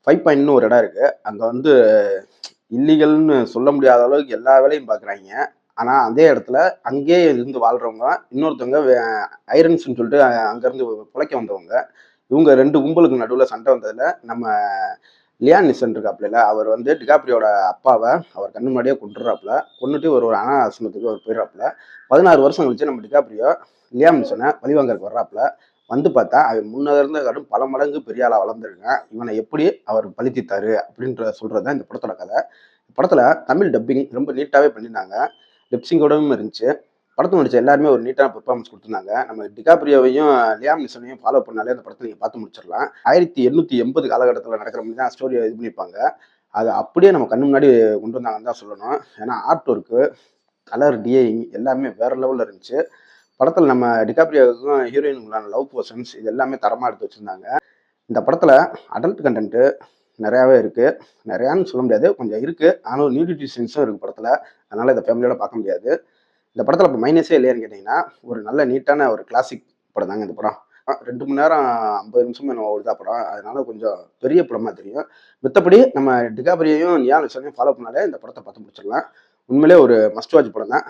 5 ஒரு இடம் இருக்கு. அங்க வந்து இல்லீகல்னு சொல்ல முடியாத அளவுக்கு எல்லா வேலையும் பார்க்குறாய்ங்க. ஆனா, அதே இடத்துல அங்கேயே இருந்து வாழ்றவங்க, இன்னொருத்தவங்க ஐரன்ஸ்ன்னு சொல்லிட்டு அங்கருந்து பிழைக்க வந்தவங்க. இவங்க 2 கும்பலுக்கு நடுவுல சண்டை வந்ததுல, நம்ம லியாம் நீசன் இருக்காப்புலல, அவர் வந்து டிகாப்ரியோட அப்பாவ அவர் கண்ணு முன்னாடியே கொன்றுறாப்புல. கொன்னுட்டு ஒரு அனாதை ஆசிரமத்துக்கு அவர் போயிறாப்புல. 16 வருஷம் கழிச்சு நம்ம டிகாப்ரியோ லியாம் நீசன பழிவாங்கறதுக்கு வர்றாப்புல. வந்து பார்த்தா, அவன் முன்ன இருந்த காட்டிலும் பல மடங்கு பெரிய ஆளா வளர்ந்திருக்கான். இவன எப்படி அவர் பழி தீர்த்தாரு அப்படின்ற சொல்றது தான் இந்த படத்தோட கதை. படத்துல தமிழ் டப்பிங் ரொம்ப நீட்டாவே பண்ணியிருந்தாங்க. லிப்சிங்கோடவும் இருந்துச்சு. படத்துல நடிச்ச எல்லாருமே ஒரு நீட்டான பெர்ஃபார்மன்ஸ் குடுத்திருந்தாங்க. நம்ம டிகாப்ரியோவையும், லியாம் நீசனையும் ஃபாலோ பண்ணாலே அந்த படத்த நீங்க பார்த்து முடிச்சிடலாம். 1880 காலகட்டத்துல நடக்கிற மாரி தான் ஸ்டோரிய இது பண்ணியிருப்பாங்க. அத அப்படியே நம்ம கண்ணு முன்னாடி கொண்டு வந்தாங்கன்னு தான் சொல்லணும். ஏன்னா ஆர்ட் ஒர்க்கு, கலர் டிஐயிங் எல்லாமே வேற லெவல்ல இருந்துச்சு. படத்துல நம்ம டிகாப்ரியோவுக்கும் ஹீரோயினுக்குள்ளான லவ் போர்ஷன்ஸ் இது எல்லாமே தரமா எடுத்து வச்சிருந்தாங்க. இந்த படத்துல அடல்ட் கன்டென்ட் நெறையாவே இருக்கு. நெறையான்னு சொல்ல முடியாது. கொஞ்சம் இருக்கு. ஆனாலும் நியூடிட்டி சீன்ஸும் இருக்கு படத்துல. அதனால இத ஃபேமிலியோட பார்க்க முடியாது. இந்த படத்துல இப்ப மைனஸே இல்லையான்னு கேட்டீங்கன்னா, ஒரு நல்ல நீட்டான ஒரு கிளாசிக் படம் தாங்க இந்த படம். 2 மணி நேரம் 50 நிமிஷமோ என்னமோ ஓடுதா படம். அதனால கொஞ்சம் பெரிய படமா தெரியும். மித்தபடி நம்ம டிகாப்ரியோவையும், லியாம் நீசனையும் ஃபாலோ பண்ணாலே இந்த படத்த பார்த்து முடிச்சிடலாம். உண்மையிலேயே ஒரு மஸ்ட் வாட்ச் படம் தான்.